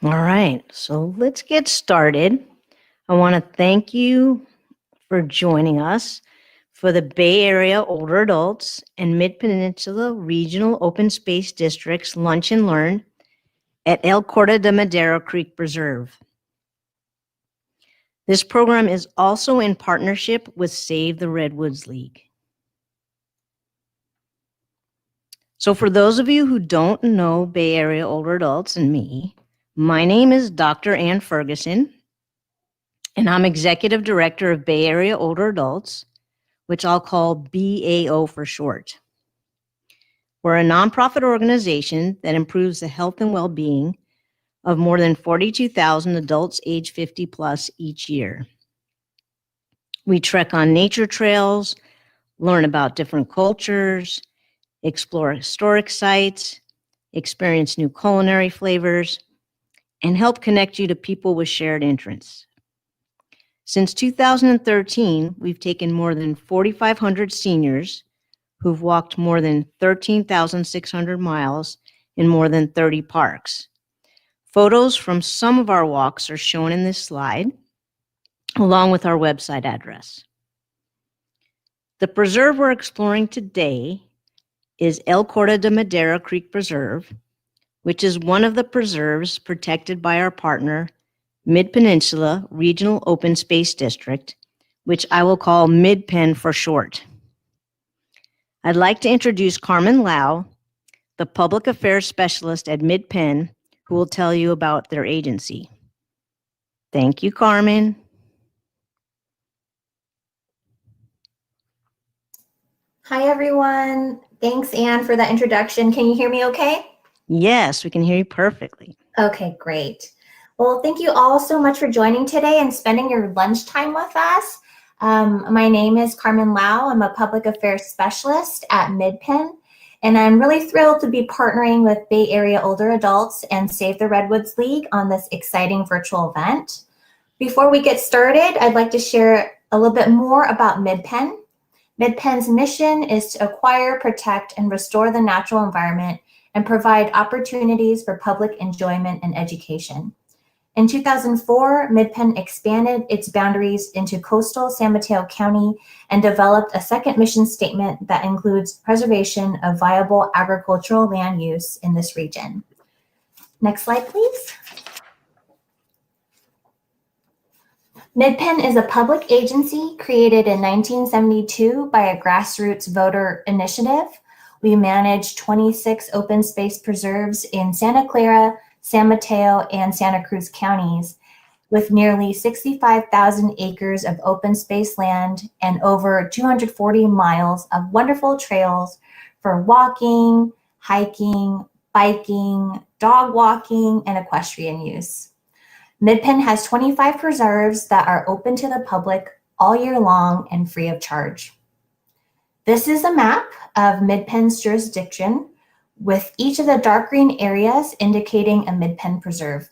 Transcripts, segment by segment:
All right, so let's get started. I want to thank you for joining us for the Bay Area Older Adults and Mid-Peninsula Regional Open Space District's Lunch and Learn at El Corte de Madera Creek Preserve. This program is also in partnership with Save the Redwoods League. So for those of you who don't know Bay Area Older Adults and me, my name is Dr. Ann Ferguson, and I'm Executive Director of Bay Area Older Adults, which I'll call BAO for short. We're a nonprofit organization that improves the health and well-being of more than 42,000 adults age 50 plus each year. We trek on nature trails, learn about different cultures, explore historic sites, experience new culinary flavors, and help connect you to people with shared interests. Since 2013, we've taken more than 4,500 seniors who've walked more than 13,600 miles in more than 30 parks. Photos from some of our walks are shown in this slide, along with our website address. The preserve we're exploring today is El Corte de Madera Creek Preserve, which is one of the preserves protected by our partner, Mid-Peninsula Regional Open Space District, which I will call Midpen for short. I'd like to introduce Carmen Lau, the Public Affairs Specialist at Midpen, who will tell you about their agency. Thank you, Carmen. Hi, everyone. Thanks, Anne, for that introduction. Can you hear me okay? Yes, we can hear you perfectly. Okay, great. Well, thank you all so much for joining today and spending your lunchtime with us. My name is Carmen Lau. I'm a Public Affairs Specialist at Midpen, and I'm really thrilled to be partnering with Bay Area Older Adults and Save the Redwoods League on this exciting virtual event. Before we get started, I'd like to share a little bit more about Midpen. Midpen's mission is to acquire, protect, and restore the natural environment and provide opportunities for public enjoyment and education. In 2004, Midpen expanded its boundaries into coastal San Mateo County and developed a second mission statement that includes preservation of viable agricultural land use in this region. Next slide, please. Midpen is a public agency created in 1972 by a grassroots voter initiative. We manage 26 open space preserves in Santa Clara, San Mateo, and Santa Cruz counties, with nearly 65,000 acres of open space land and over 240 miles of wonderful trails for walking, hiking, biking, dog walking, and equestrian use. Midpen has 25 preserves that are open to the public all year long and free of charge. This is a map of Midpen's jurisdiction, with each of the dark green areas indicating a Midpen preserve.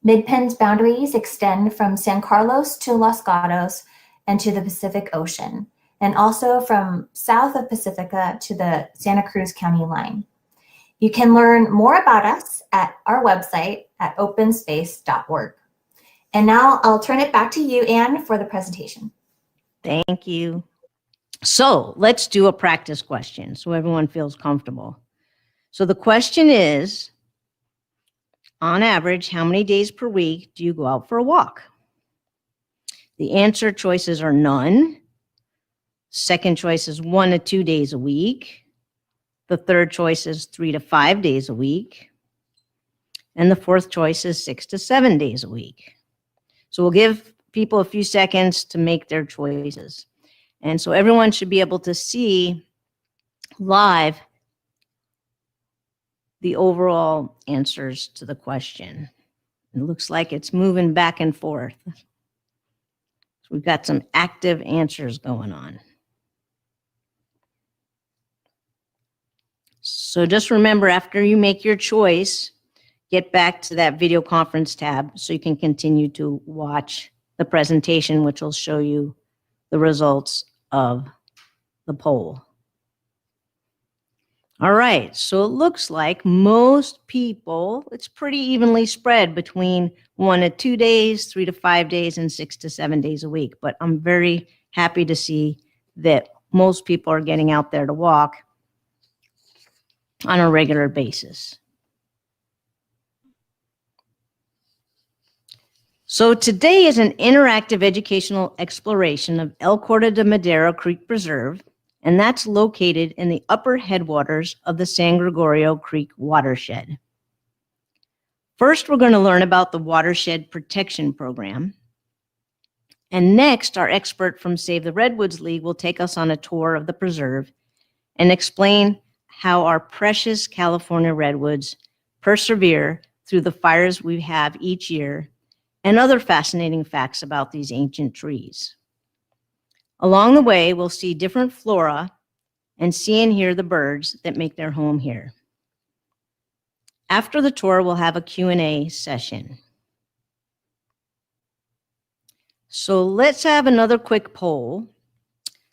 Midpen's boundaries extend from San Carlos to Los Gatos and to the Pacific Ocean, and also from south of Pacifica to the Santa Cruz County line. You can learn more about us at our website at openspace.org. And now I'll turn it back to you, Anne, for the presentation. Thank you. So let's do a practice question so everyone feels comfortable. So the question is, on average, how many days per week do you go out for a walk? The answer choices are none. Second choice is 1 to 2 days a week. The third choice is 3 to 5 days a week. And the fourth choice is 6 to 7 days a week. So we'll give people a few seconds to make their choices. And so everyone should be able to see live the overall answers to the question. It looks like it's moving back and forth. So we've got some active answers going on. So just remember, after you make your choice, get back to that video conference tab so you can continue to watch the presentation, which will show you the results of the poll. All right, so it looks like most people, it's pretty evenly spread between 1 to 2 days, 3 to 5 days, and 6 to 7 days a week. But I'm very happy to see that most people are getting out there to walk on a regular basis. So today is an interactive educational exploration of El Corte de Madera Creek Preserve, and that's located in the upper headwaters of the San Gregorio Creek Watershed. First, we're going to learn about the Watershed Protection Program. And next, our expert from Save the Redwoods League will take us on a tour of the preserve and explain how our precious California redwoods persevere through the fires we have each year and other fascinating facts about these ancient trees. Along the way, we'll see different flora and see and hear the birds that make their home here. After the tour, we'll have a Q&A session. So let's have another quick poll.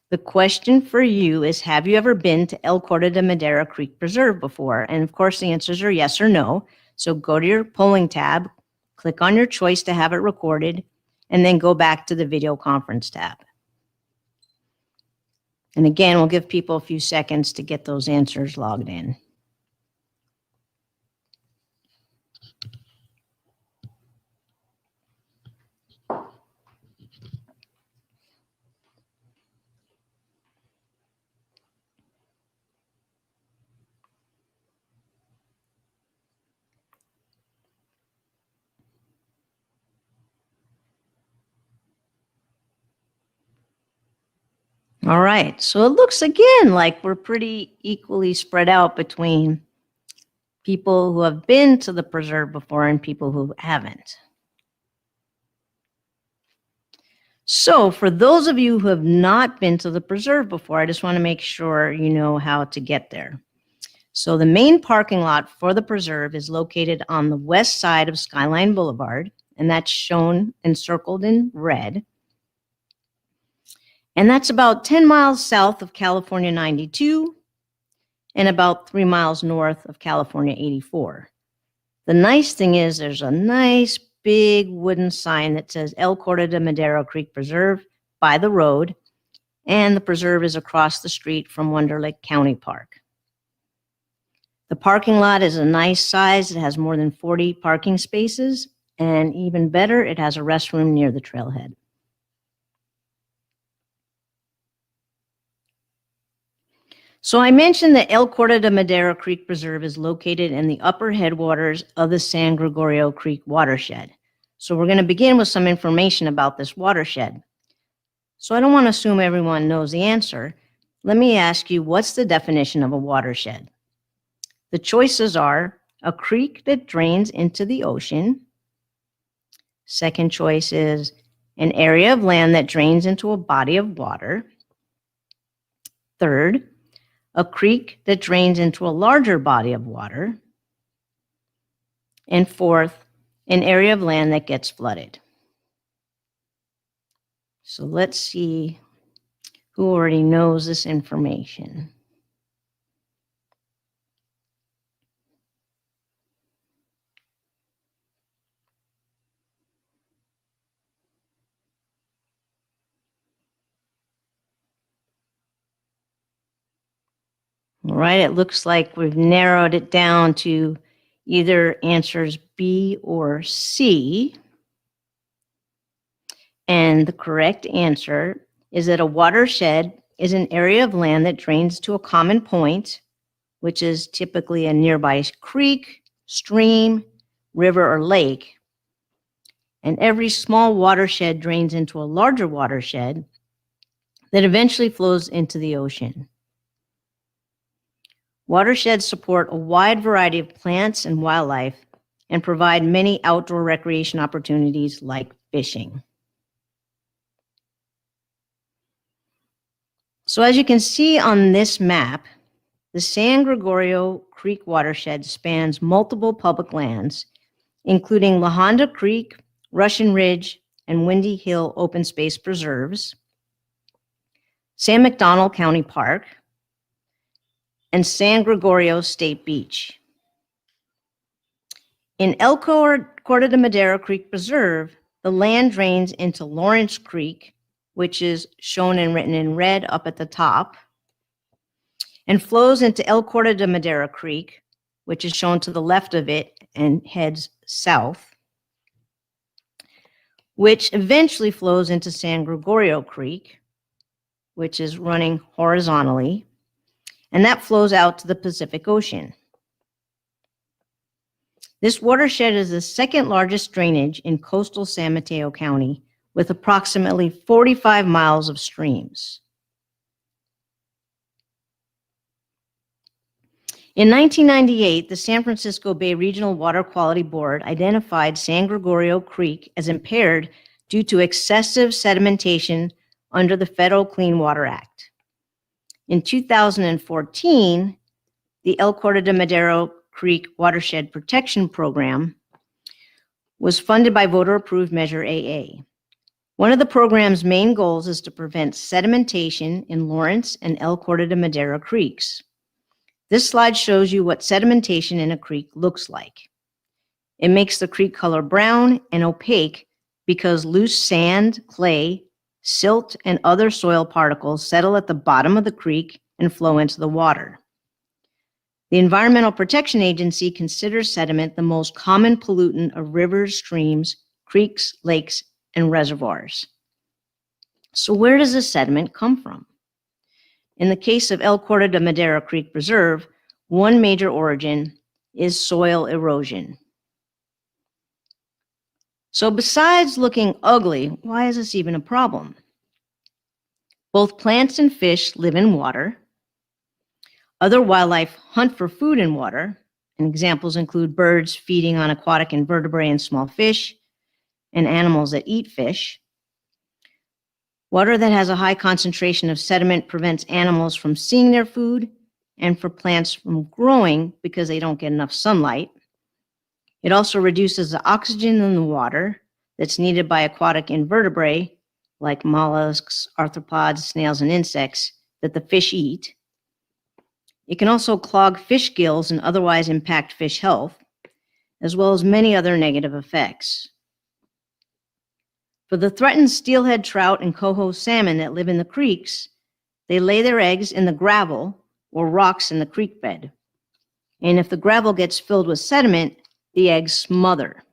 The question for you is, have you ever been to El Corte de Madera Creek Preserve before? And of course, the answers are yes or no. So go to your polling tab, click on your choice to have it recorded, and then go back to the video conference tab. And again, we'll give people a few seconds to get those answers logged in. All right, so it looks again like we're pretty equally spread out between people who have been to the preserve before and people who haven't. So for those of you who have not been to the preserve before, I just want to make sure you know how to get there. So the main parking lot for the preserve is located on the west side of Skyline Boulevard, and that's shown and circled in red. And that's about 10 miles south of California 92 and about 3 miles north of California 84. The nice thing is there's a nice big wooden sign that says El Corte de Madera Creek Preserve by the road, and the preserve is across the street from Wonder Lake County Park. The parking lot is a nice size. It has more than 40 parking spaces, and even better, it has a restroom near the trailhead. So I mentioned that El Corte de Madera Creek Preserve is located in the upper headwaters of the San Gregorio Creek watershed. So we're going to begin with some information about this watershed. So I don't want to assume everyone knows the answer. Let me ask you, what's the definition of a watershed? The choices are a creek that drains into the ocean. Second choice is an area of land that drains into a body of water. Third, a creek that drains into a larger body of water. And fourth, an area of land that gets flooded. So let's see who already knows this information. All right, it looks like we've narrowed it down to either answers B or C. And the correct answer is that a watershed is an area of land that drains to a common point, which is typically a nearby creek, stream, river, or lake. And every small watershed drains into a larger watershed that eventually flows into the ocean. Watersheds support a wide variety of plants and wildlife and provide many outdoor recreation opportunities like fishing. So as you can see on this map, the San Gregorio Creek watershed spans multiple public lands, including La Honda Creek, Russian Ridge, and Windy Hill open space preserves, San McDonald County Park, and San Gregorio State Beach. In El Corte de Madera Creek Preserve, the land drains into Lawrence Creek, which is shown and written in red up at the top, and flows into El Corte de Madera Creek, which is shown to the left of it and heads south, which eventually flows into San Gregorio Creek, which is running horizontally, and that flows out to the Pacific Ocean. This watershed is the second largest drainage in coastal San Mateo County, with approximately 45 miles of streams. In 1998, the San Francisco Bay Regional Water Quality Board identified San Gregorio Creek as impaired due to excessive sedimentation under the Federal Clean Water Act. In 2014, the El Corte de Madera Creek Watershed Protection Program was funded by voter-approved Measure AA. One of the program's main goals is to prevent sedimentation in Lawrence and El Corte de Madera creeks. This slide shows you what sedimentation in a creek looks like. It makes the creek color brown and opaque because loose sand, clay, silt, and other soil particles settle at the bottom of the creek and flow into the water. The Environmental Protection Agency considers sediment the most common pollutant of rivers, streams, creeks, lakes, and reservoirs. So where does this sediment come from? In the case of El Corte de Madera Creek Preserve, one major origin is soil erosion. So besides looking ugly, why is this even a problem? Both plants and fish live in water. Other wildlife hunt for food in water, and examples include birds feeding on aquatic invertebrate and small fish, and animals that eat fish. Water that has a high concentration of sediment prevents animals from seeing their food and for plants from growing because they don't get enough sunlight. It also reduces the oxygen in the water that's needed by aquatic invertebrate like mollusks, arthropods, snails, and insects that the fish eat. It can also clog fish gills and otherwise impact fish health, as well as many other negative effects. For the threatened steelhead trout and coho salmon that live in the creeks, they lay their eggs in the gravel or rocks in the creek bed. And if the gravel gets filled with sediment, the eggs smother.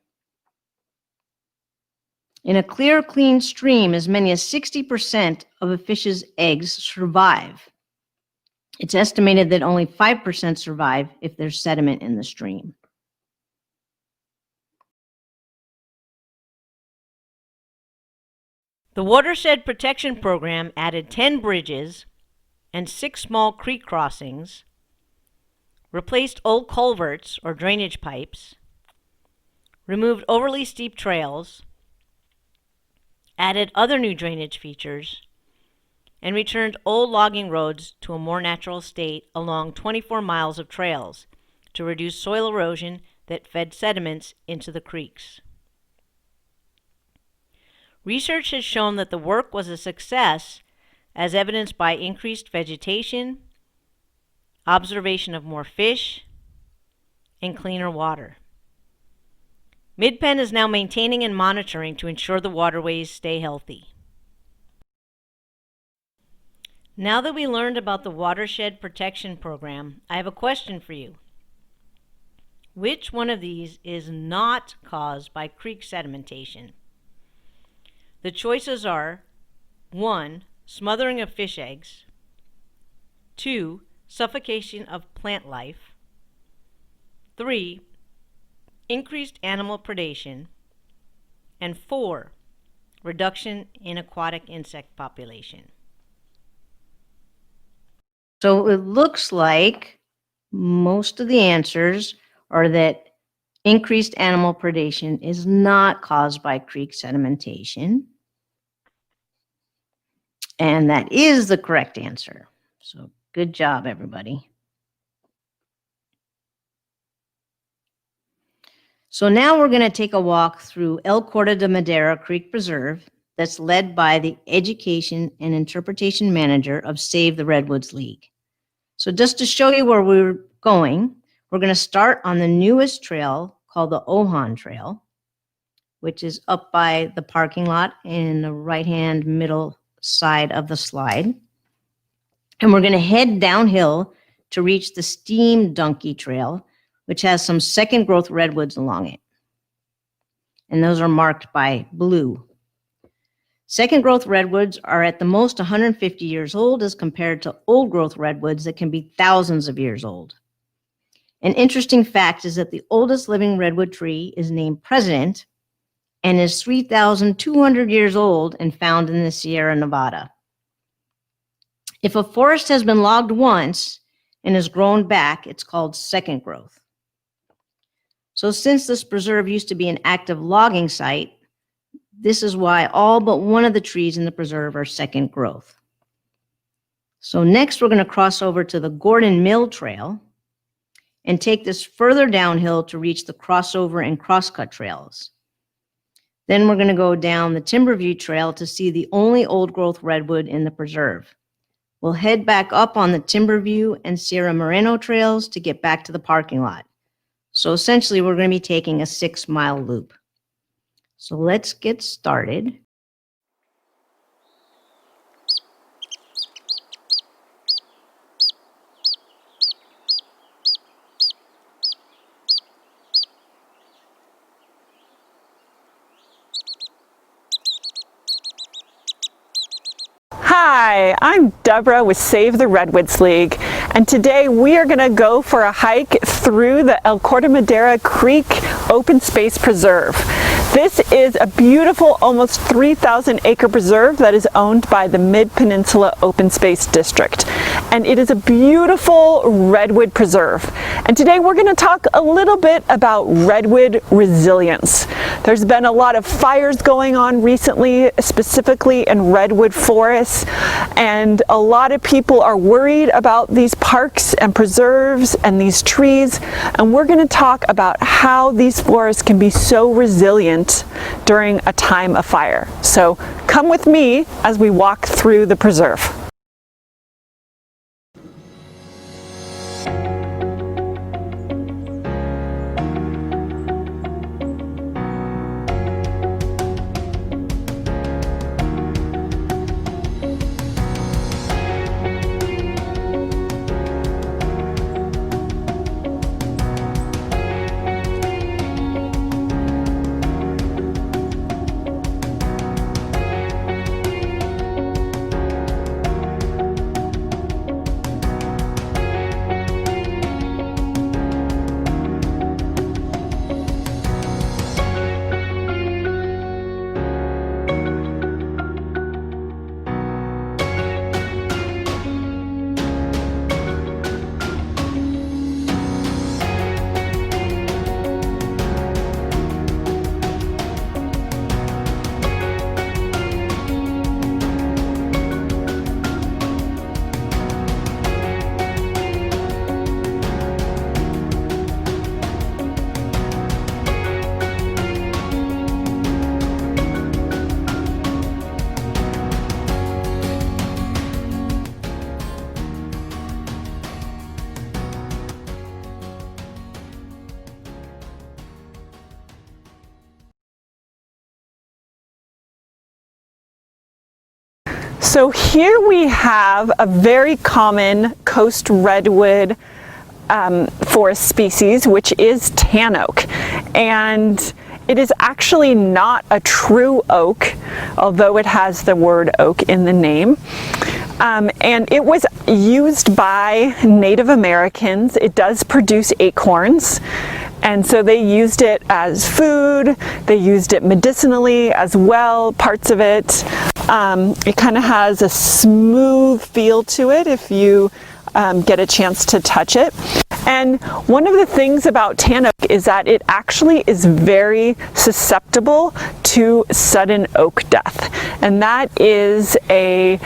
In a clear, clean stream, as many as 60% of a fish's eggs survive. It's estimated that only 5% survive if there's sediment in the stream. The Watershed Protection Program added 10 bridges and 6 small creek crossings, replaced old culverts or drainage pipes, removed overly steep trails, added other new drainage features, and returned old logging roads to a more natural state along 24 miles of trails to reduce soil erosion that fed sediments into the creeks. Research has shown that the work was a success, as evidenced by increased vegetation, observation of more fish, and cleaner water. Midpen is now maintaining and monitoring to ensure the waterways stay healthy. Now that we learned about the Watershed Protection Program, I have a question for you. Which one of these is not caused by creek sedimentation? The choices are 1. Smothering of fish eggs, 2. Suffocation of plant life, 3. Increased animal predation, and 4. Reduction in aquatic insect population. So it looks like most of the answers are that increased animal predation is not caused by creek sedimentation. And that is the correct answer. So good job, everybody. So now we're going to take a walk through El Corte de Madera Creek Preserve that's led by the Education and Interpretation Manager of Save the Redwoods League. So just to show you where we're going, we're going to start on the newest trail called the Ohan Trail, which is up by the parking lot in the right-hand middle side of the slide. And we're going to head downhill to reach the Steam Donkey Trail, which has some second growth redwoods along it. And those are marked by blue. Second growth redwoods are at the most 150 years old as compared to old growth redwoods that can be thousands of years old. An interesting fact is that the oldest living redwood tree is named President and is 3,200 years old and found in the Sierra Nevada. If a forest has been logged once and has grown back, it's called second growth. So since this preserve used to be an active logging site, this is why all but one of the trees in the preserve are second growth. So next we're going to cross over to the Gordon Mill Trail and take this further downhill to reach the crossover and crosscut trails. Then we're going to go down the Timberview Trail to see the only old growth redwood in the preserve. We'll head back up on the Timberview and Sierra Moreno trails to get back to the parking lot. So essentially, we're going to be taking a 6-mile loop. So let's get started. Hi, I'm Deborah with Save the Redwoods League, and today we are going to go for a hike through the El Corte Madera Creek Open Space Preserve. This is a beautiful, almost 3,000 acre preserve that is owned by the Mid-Peninsula Open Space District. And it is a beautiful redwood preserve. And today we're going to talk a little bit about redwood resilience. There's been a lot of fires going on recently, specifically in redwood forests, and a lot of people are worried about these parks and preserves and these trees. And we're going to talk about how these forests can be so resilient during a time of fire. So come with me as we walk through the preserve. So here we have a very common coast redwood forest species, which is tan oak. And it is actually not a true oak, although it has the word oak in the name. And it was used by Native Americans. It does produce acorns. And so they used it as food, they used it medicinally as well, parts of it. It kind of has a smooth feel to it if you get a chance to touch it. And one of the things about tan oak is that it actually is very susceptible to sudden oak death. And that is a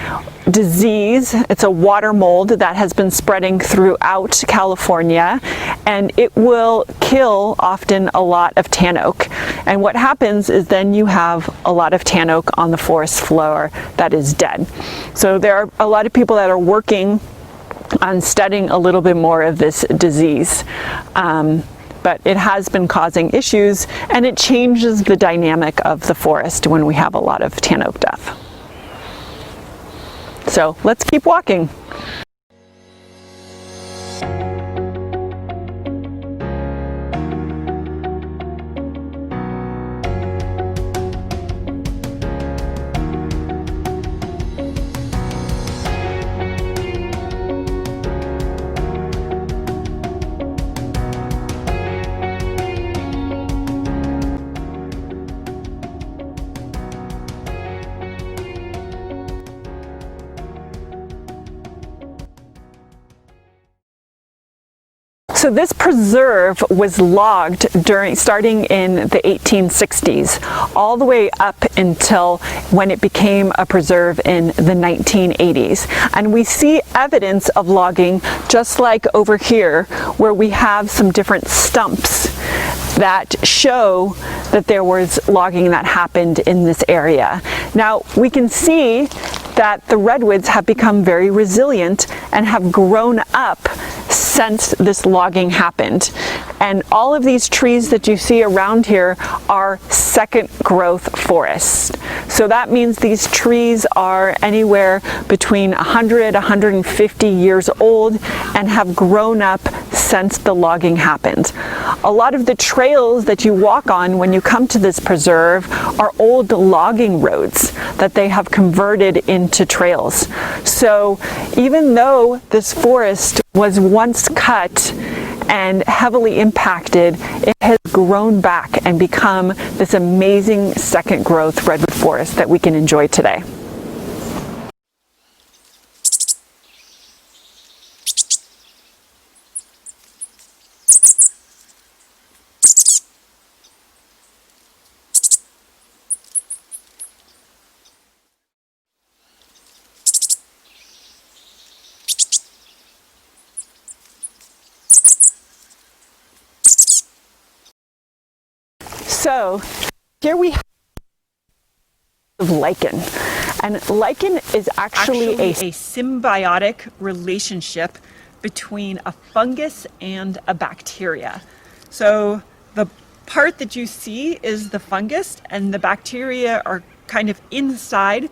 disease, it's a water mold that has been spreading throughout California, and it will kill often a lot of tan oak. And what happens is then you have a lot of tan oak on the forest floor that is dead. So there are a lot of people that are working on studying a little bit more of this disease. But it has been causing issues, and it changes the dynamic of the forest when we have a lot of tan oak death. So let's keep walking. So this preserve was logged starting in the 1860s, all the way up until when it became a preserve in the 1980s. And we see evidence of logging just like over here, where we have some different stumps that show that there was logging that happened in this area. Now we can see that the redwoods have become very resilient and have grown up since this logging happened. And all of these trees that you see around here are second growth forests. So that means these trees are anywhere between 100, 150 years old and have grown up since the logging happened. A lot of the trails that you walk on when you come to this preserve are old logging roads that they have converted into trails. So even though this forest was once cut and heavily impacted, it has grown back and become this amazing second growth redwood forest that we can enjoy today. So here we have lichen, and lichen is actually a symbiotic relationship between a fungus and a bacteria. So the part that you see is the fungus, and the bacteria are kind of inside,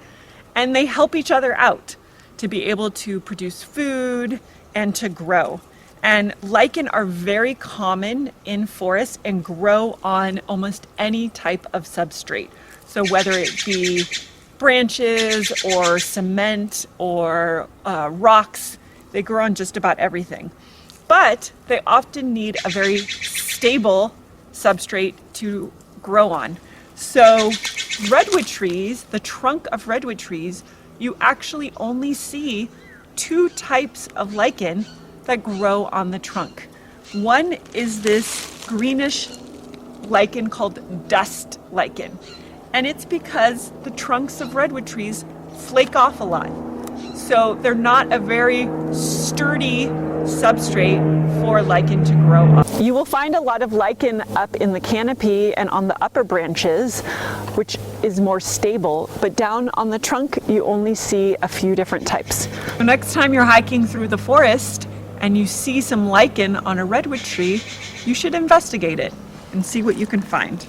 and they help each other out to be able to produce food and to grow. And lichen are very common in forests and grow on almost any type of substrate. So whether it be branches or cement or rocks, they grow on just about everything. But they often need a very stable substrate to grow on. So redwood trees, the trunk of redwood trees, you actually only see two types of lichen that grow on the trunk. One is this greenish lichen called dust lichen, and it's because the trunks of redwood trees flake off a lot. So they're not a very sturdy substrate for lichen to grow up. You will find a lot of lichen up in the canopy and on the upper branches, which is more stable, but down on the trunk you only see a few different types. The next time you're hiking through the forest and you see some lichen on a redwood tree, you should investigate it and see what you can find.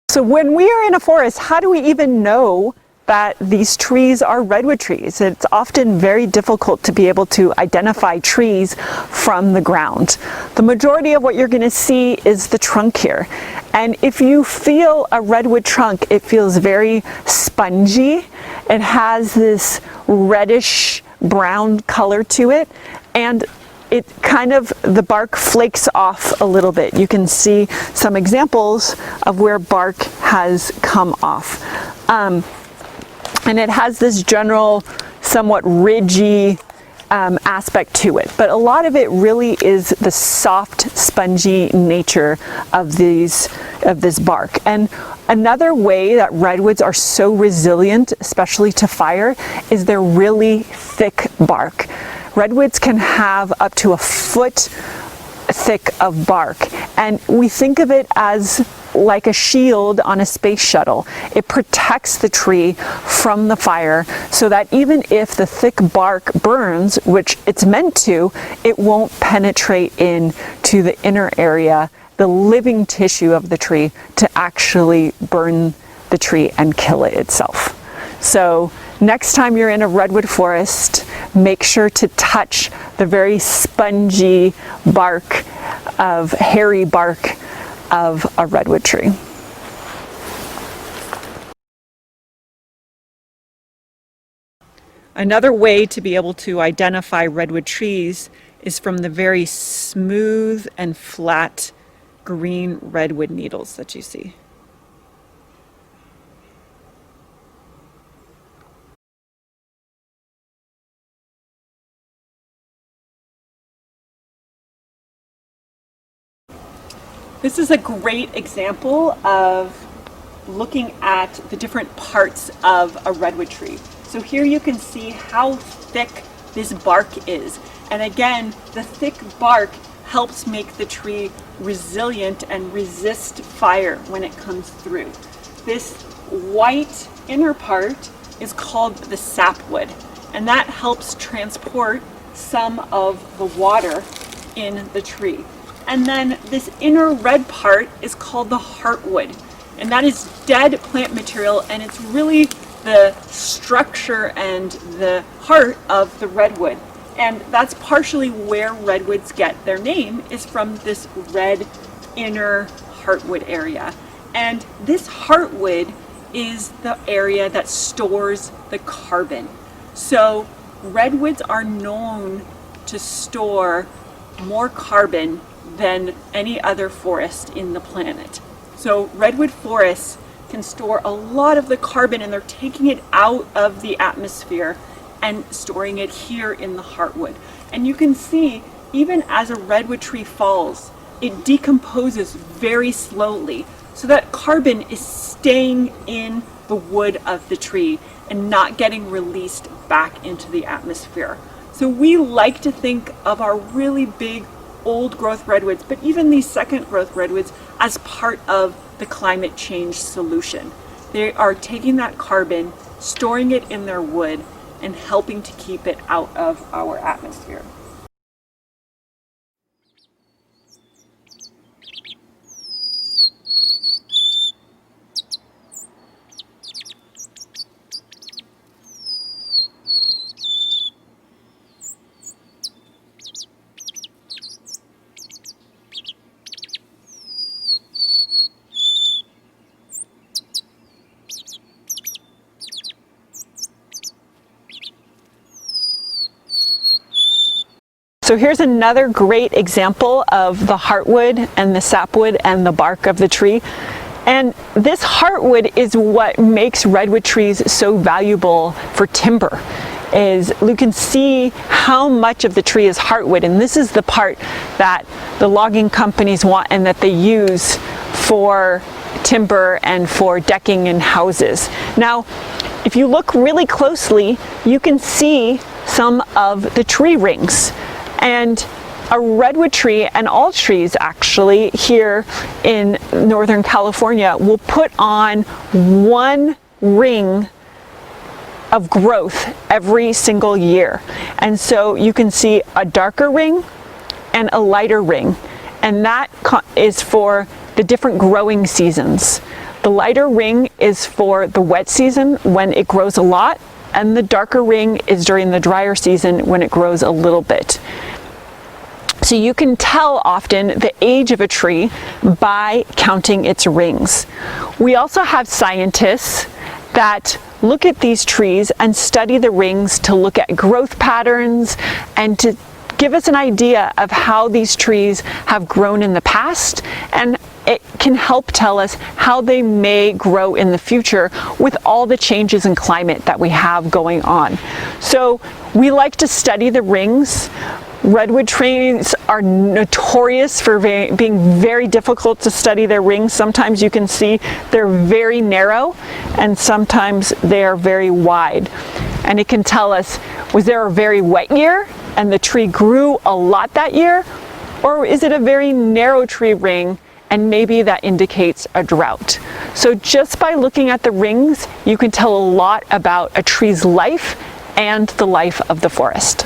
So when we are in a forest, how do we even know that these trees are redwood trees. It's often very difficult to be able to identify trees from the ground. The majority of what you're going to see is the trunk here. And if you feel a redwood trunk, it feels very spongy. It has this reddish brown color to it, and it kind of, the bark flakes off a little bit. You can see some examples of where bark has come off. And it has this general, somewhat ridgy aspect to it. But a lot of it really is the soft, spongy nature of this bark. And another way that redwoods are so resilient, especially to fire, is their really thick bark. Redwoods can have up to a foot thick of bark, and we think of it as like a shield on a space shuttle. It protects the tree from the fire so that even if the thick bark burns, which it's meant to, it won't penetrate into the inner area, the living tissue of the tree, to actually burn the tree and kill it itself. So next time you're in a redwood forest, make sure to touch the very spongy bark hairy bark of a redwood tree. Another way to be able to identify redwood trees is from the very smooth and flat green redwood needles that you see. This is a great example of looking at the different parts of a redwood tree. So here you can see how thick this bark is. And again, the thick bark helps make the tree resilient and resist fire when it comes through. This white inner part is called the sapwood, and that helps transport some of the water in the tree. And then this inner red part is called the heartwood, and that is dead plant material, and it's really the structure and the heart of the redwood. And that's partially where redwoods get their name, is from this red inner heartwood area. And this heartwood is the area that stores the carbon. So redwoods are known to store more carbon than any other forest in the planet. So redwood forests can store a lot of the carbon, and they're taking it out of the atmosphere and storing it here in the heartwood. And you can see, even as a redwood tree falls, it decomposes very slowly, so that carbon is staying in the wood of the tree and not getting released back into the atmosphere. So we like to think of our really big old growth redwoods, but even these second growth redwoods, as part of the climate change solution. They are taking that carbon, storing it in their wood, and helping to keep it out of our atmosphere. So here's another great example of the heartwood and the sapwood and the bark of the tree. And this heartwood is what makes redwood trees so valuable for timber. Is you can see how much of the tree is heartwood, and this is the part that the logging companies want and that they use for timber and for decking and houses. Now, if you look really closely, you can see some of the tree rings. And a redwood tree, and all trees actually here in Northern California, will put on one ring of growth every single year. And so you can see a darker ring and a lighter ring. And that is for the different growing seasons. The lighter ring is for the wet season when it grows a lot, and the darker ring is during the drier season when it grows a little bit. So you can tell often the age of a tree by counting its rings. We also have scientists that look at these trees and study the rings to look at growth patterns and to give us an idea of how these trees have grown in the past, and it can help tell us how they may grow in the future with all the changes in climate that we have going on. So we like to study the rings. Redwood trees are notorious for being very difficult to study their rings. Sometimes you can see they're very narrow and sometimes they are very wide. And it can tell us, was there a very wet year and the tree grew a lot that year? Or is it a very narrow tree ring and maybe that indicates a drought? So just by looking at the rings, you can tell a lot about a tree's life and the life of the forest.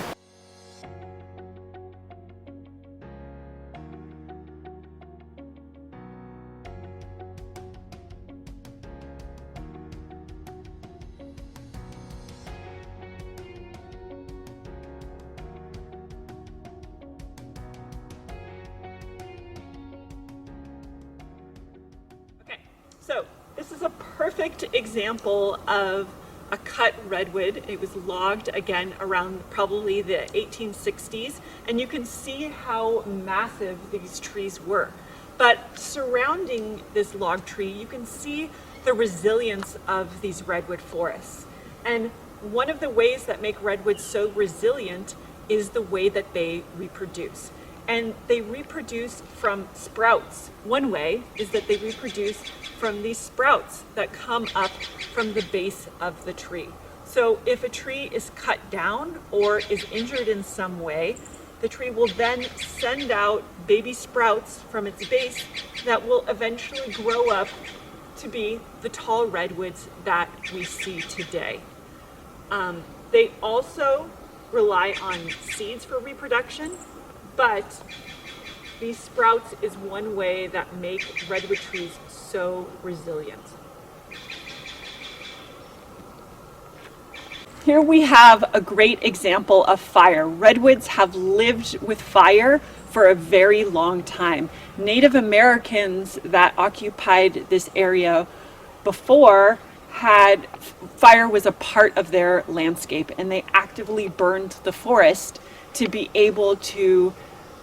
So this is a perfect example of a cut redwood. It was logged again around probably the 1860s, and you can see how massive these trees were. But surrounding this log tree, you can see the resilience of these redwood forests. And one of the ways that make redwoods so resilient is the way that they reproduce. And they reproduce from sprouts. One way is that they reproduce from these sprouts that come up from the base of the tree. So if a tree is cut down or is injured in some way, the tree will then send out baby sprouts from its base that will eventually grow up to be the tall redwoods that we see today. They also rely on seeds for reproduction, but these sprouts is one way that make redwood trees so resilient. Here we have a great example of fire. Redwoods have lived with fire for a very long time. Native Americans that occupied this area before had fire was a part of their landscape, and they actively burned the forest to be able to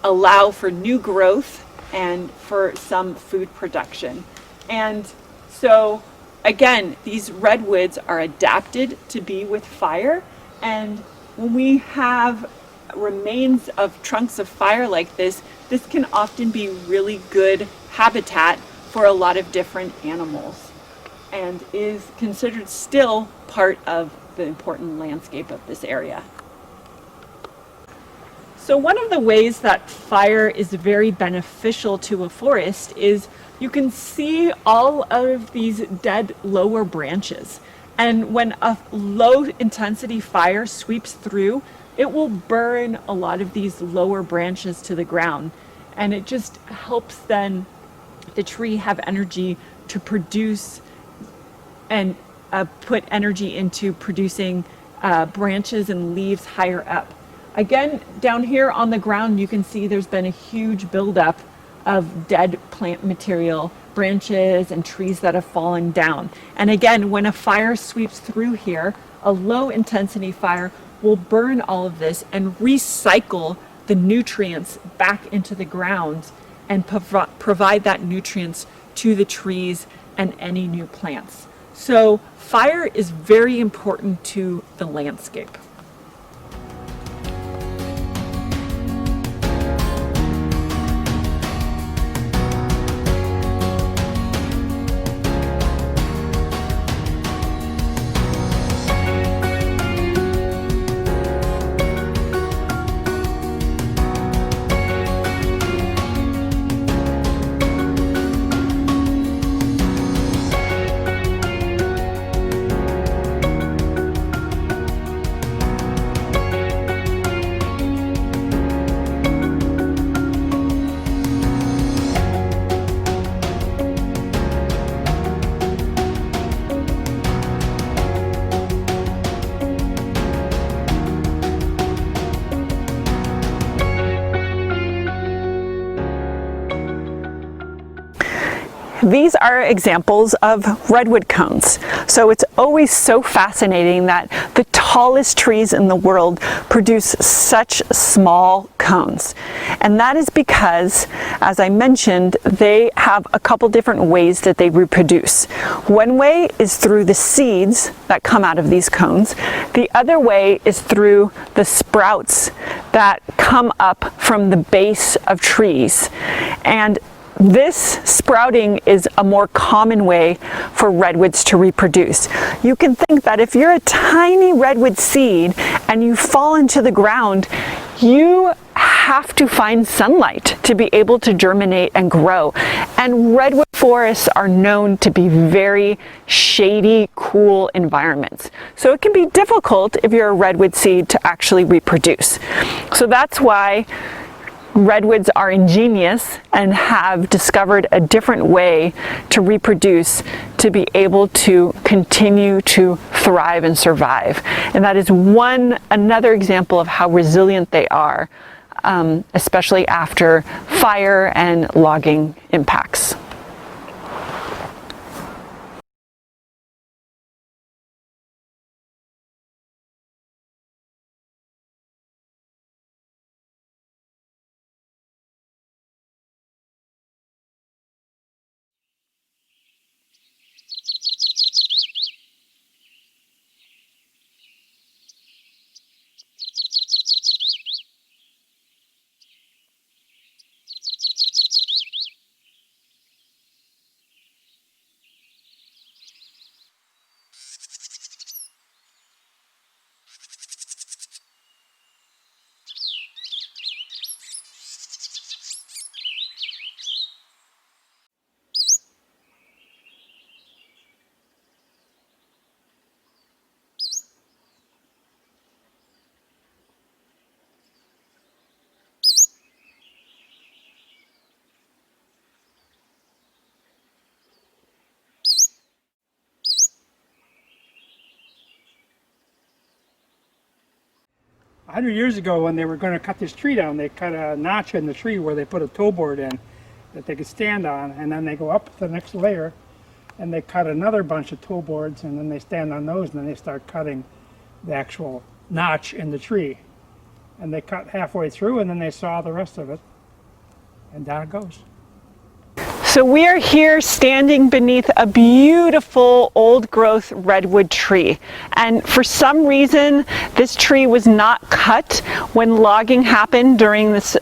allow for new growth and for some food production. And so again, these redwoods are adapted to be with fire, and when we have remains of trunks of fire like this can often be really good habitat for a lot of different animals and is considered still part of the important landscape of this area. So one of the ways that fire is very beneficial to a forest is you can see all of these dead lower branches. And when a low intensity fire sweeps through, it will burn a lot of these lower branches to the ground. And it just helps then the tree have energy to produce and put energy into producing branches and leaves higher up. Again, down here on the ground, you can see there's been a huge buildup of dead plant material, branches and trees that have fallen down. And again, when a fire sweeps through here, a low intensity fire will burn all of this and recycle the nutrients back into the ground and provide that nutrients to the trees and any new plants. So fire is very important to the landscape. these are examples of redwood cones. So it's always so fascinating that the tallest trees in the world produce such small cones. And that is because, as I mentioned, they have a couple different ways that they reproduce. One way is through the seeds that come out of these cones. The other way is through the sprouts that come up from the base of trees. And this sprouting is a more common way for redwoods to reproduce. You can think that if you're a tiny redwood seed and you fall into the ground, you have to find sunlight to be able to germinate and grow. And redwood forests are known to be very shady, cool environments. So it can be difficult if you're a redwood seed to actually reproduce. So that's why redwoods are ingenious and have discovered a different way to reproduce to be able to continue to thrive and survive. And that is another example of how resilient they are, especially after fire and logging impacts. A 100 years ago, when they were going to cut this tree down, they cut a notch in the tree where they put a toe board in that they could stand on, and then they go up to the next layer and they cut another bunch of toe boards, and then they stand on those, and then they start cutting the actual notch in the tree. And they cut halfway through, and then they saw the rest of it, and down it goes. So we are here standing beneath a beautiful old growth redwood tree. And for some reason, this tree was not cut when logging happened during this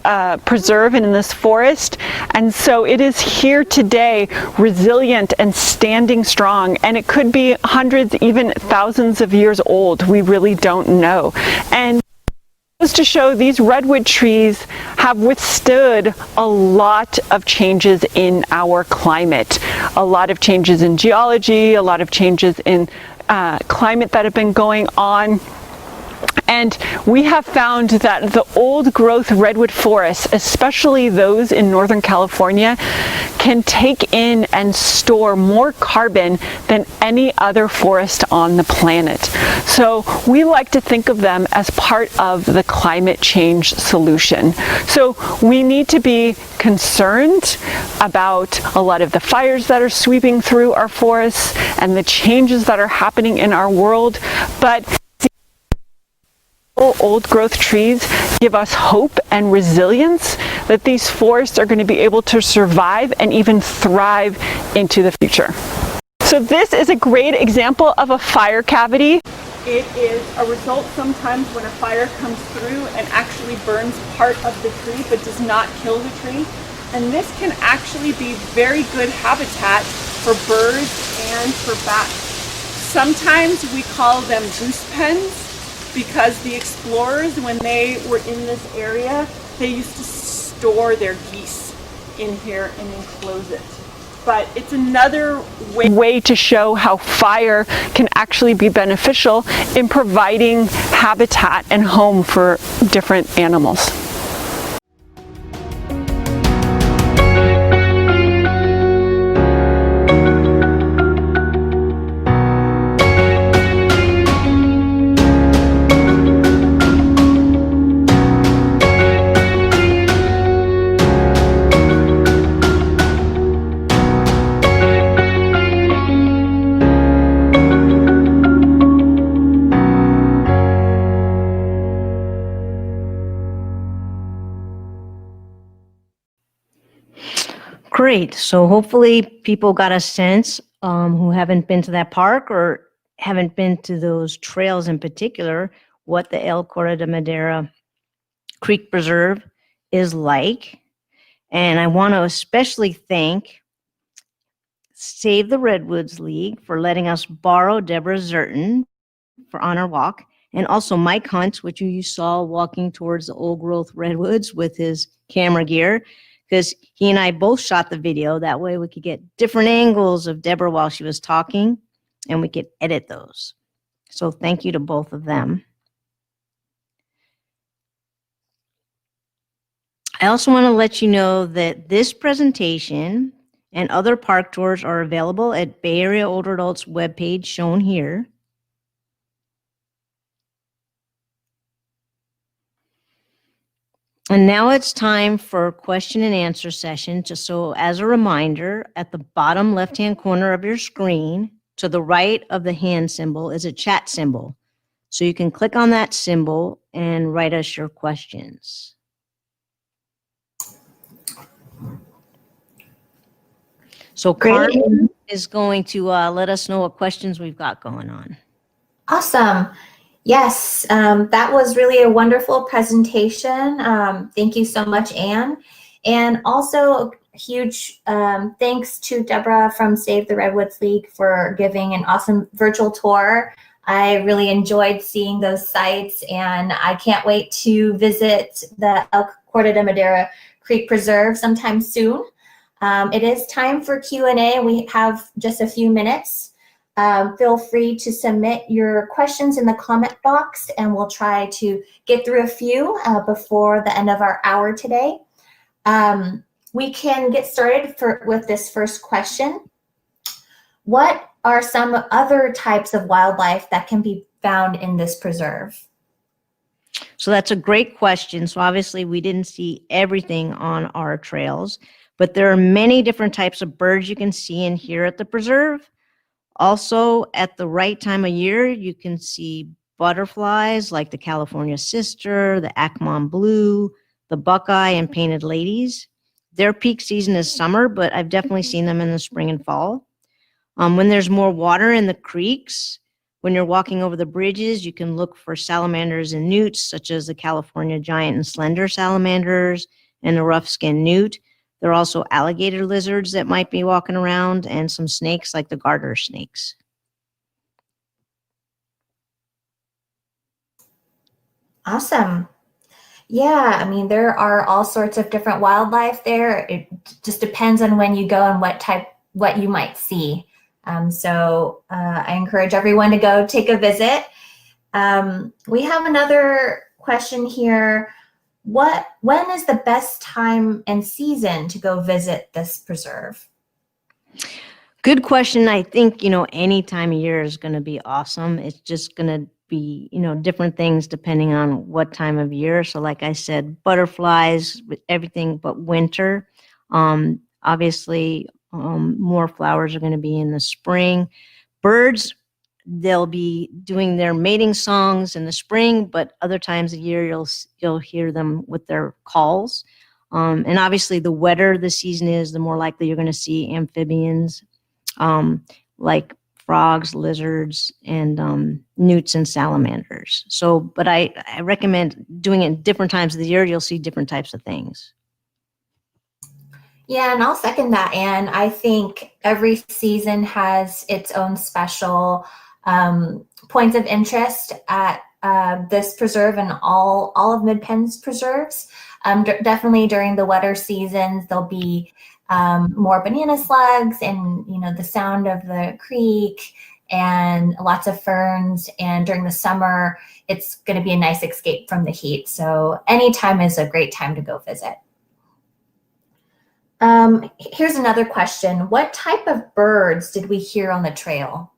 preserve and in this forest. And so it is here today, resilient and standing strong. And it could be hundreds, even thousands of years old. We really don't know. And to show these redwood trees have withstood a lot of changes in our climate, a lot of changes in geology, a lot of changes in climate that have been going on. And we have found that the old growth redwood forests, especially those in Northern California, can take in and store more carbon than any other forest on the planet. So we like to think of them as part of the climate change solution. So we need to be concerned about a lot of the fires that are sweeping through our forests and the changes that are happening in our world, but old growth trees give us hope and resilience that these forests are going to be able to survive and even thrive into the future. So this is a great example of a fire cavity. It is a result sometimes when a fire comes through and actually burns part of the tree but does not kill the tree. And this can actually be very good habitat for birds and for bats. Sometimes we call them goose pens, because the explorers, when they were in this area, they used to store their geese in here and enclose it. But it's another way to show how fire can actually be beneficial in providing habitat and home for different animals. Great. So hopefully people got a sense who haven't been to that park or haven't been to those trails in particular, what the El Corte de Madera Creek Preserve is like. And I want to especially thank Save the Redwoods League for letting us borrow Deborah Zerton on our walk, and also Mike Hunt, which you saw walking towards the old growth redwoods with his camera gear, because he and I both shot the video. That way we could get different angles of Deborah while she was talking, and we could edit those. So thank you to both of them. I also want to let you know that this presentation and other park tours are available at Bay Area Older Adults webpage shown here. And now it's time for question and answer session. Just so as a reminder, at the bottom left-hand corner of your screen, to the right of the hand symbol is a chat symbol. So you can click on that symbol and write us your questions. So Carmen is going to let us know what questions we've got going on. Awesome. Yes, that was really a wonderful presentation. Thank you so much, Anne. And also a huge thanks to Deborah from Save the Redwoods League for giving an awesome virtual tour. I really enjoyed seeing those sites, and I can't wait to visit the El Corte de Madera Creek Preserve sometime soon. It is time for Q&A. We have just a few minutes. Feel free to submit your questions in the comment box, and we'll try to get through a few before the end of our hour today. We can get started with this first question. What are some other types of wildlife that can be found in this preserve? So that's a great question. So obviously we didn't see everything on our trails, but there are many different types of birds you can see and hear at the preserve. Also, at the right time of year, you can see butterflies like the California sister, the Acmon blue, the buckeye, and painted ladies. Their peak season is summer, but I've definitely seen them in the spring and fall. When there's more water in the creeks, when you're walking over the bridges, you can look for salamanders and newts, such as the California giant and slender salamanders and the rough-skinned newt. There are also alligator lizards that might be walking around, and some snakes like the garter snakes. Awesome. Yeah, I mean, there are all sorts of different wildlife there. It just depends on when you go and what you might see. So I encourage everyone to go take a visit. We have another question here. When is the best time and season to go visit this preserve? Good question. I think, any time of year is going to be awesome. It's just going to be, different things depending on what time of year. So like I said, butterflies, everything but winter. Obviously, more flowers are going to be in the spring. Birds, they'll be doing their mating songs in the spring, but other times of year you'll hear them with their calls. And obviously, the wetter the season is, the more likely you're going to see amphibians like frogs, lizards, and newts and salamanders. So, but I recommend doing it different times of the year. You'll see different types of things. Yeah, and I'll second that, Anne. I think every season has its own special points of interest at this preserve and all of Midpen's preserves. Definitely during the wetter seasons, there'll be more banana slugs and the sound of the creek and lots of ferns. And during the summer, it's going to be a nice escape from the heat. So anytime is a great time to go visit. Here's another question. What type of birds did we hear on the trail?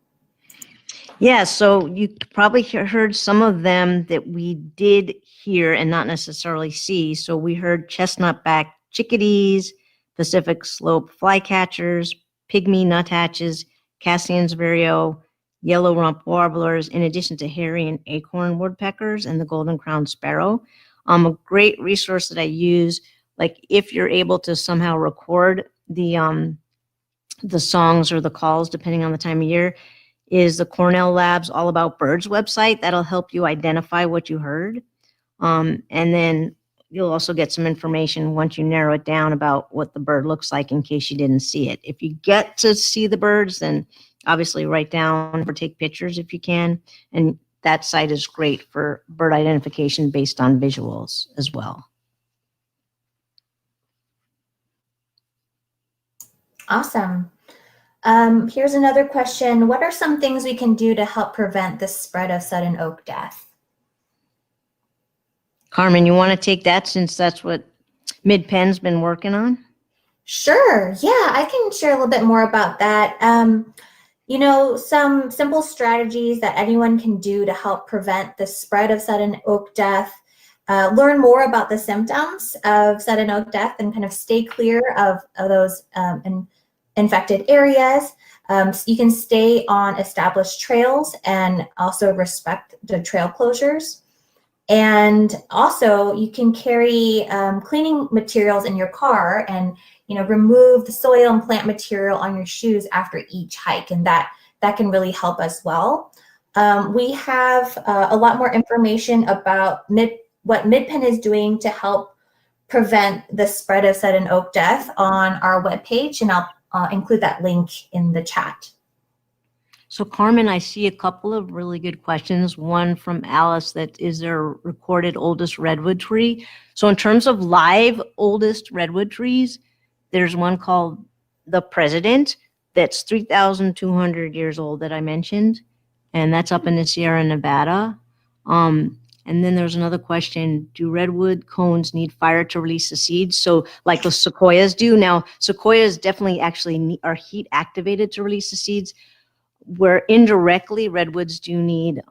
Yeah, so you probably heard some of them that we did hear and not necessarily see. So we heard chestnut-backed chickadees, Pacific slope flycatchers, pygmy nuthatches, Cassian's vireo, yellow rump warblers, in addition to hairy and acorn woodpeckers and the golden crowned sparrow. A great resource that I use, like if you're able to somehow record the songs or the calls, depending on the time of year, is the Cornell Labs All About Birds website. That'll help you identify what you heard. And then you'll also get some information once you narrow it down about what the bird looks like in case you didn't see it. If you get to see the birds, then obviously write down or take pictures if you can. And that site is great for bird identification based on visuals as well. Awesome. Here's another question. What are some things we can do to help prevent the spread of sudden oak death? Carmen, you want to take that since that's what Midpen's been working on? Sure. Yeah, I can share a little bit more about that. You know, some simple strategies that anyone can do to help prevent the spread of sudden oak death. Learn more about the symptoms of sudden oak death and kind of stay clear of those infected areas. So you can stay on established trails and also respect the trail closures. And also you can carry cleaning materials in your car and, you know, remove the soil and plant material on your shoes after each hike. And that can really help as well. We have a lot more information about what Midpen is doing to help prevent the spread of sudden oak death on our webpage, and I'll include that link in the chat. So Carmen, I see a couple of really good questions. One from Alice, that is there a recorded oldest redwood tree? So in terms of live oldest redwood trees, there's one called the President that's 3,200 years old that I mentioned, and that's up in the Sierra Nevada. And then there's another question, do redwood cones need fire to release the seeds? So like the sequoias do. Now, sequoias definitely actually are heat activated to release the seeds, where indirectly redwoods do need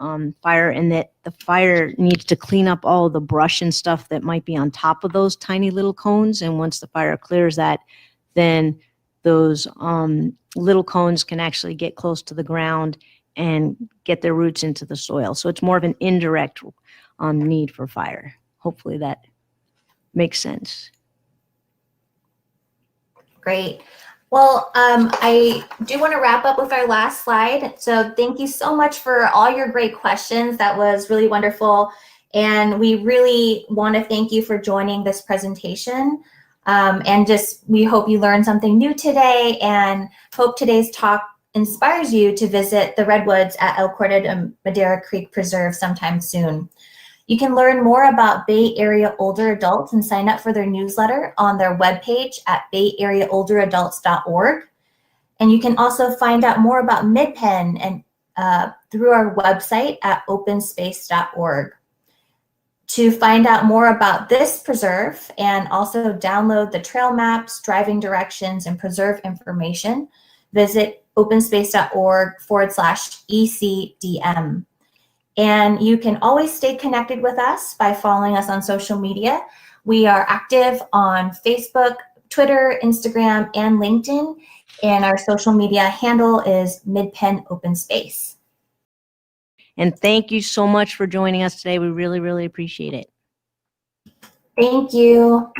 fire, and that the fire needs to clean up all the brush and stuff that might be on top of those tiny little cones. And once the fire clears that, then those little cones can actually get close to the ground and get their roots into the soil. So it's more of an indirect need for fire. Hopefully that makes sense. Great. Well, I do want to wrap up with our last slide. So thank you so much for all your great questions. That was really wonderful. And we really want to thank you for joining this presentation. And we hope you learned something new today, and hope today's talk inspires you to visit the redwoods at El Corte and Madera Creek Preserve sometime soon. You can learn more about Bay Area older adults and sign up for their newsletter on their webpage at bayareaolderadults.org. And you can also find out more about Midpen and through our website at openspace.org. To find out more about this preserve and also download the trail maps, driving directions, and preserve information, visit openspace.org/ECDM. And you can always stay connected with us by following us on social media. We are active on Facebook, Twitter, Instagram, and LinkedIn. And our social media handle is Midpen Open Space. And thank you so much for joining us today. We really, really appreciate it. Thank you.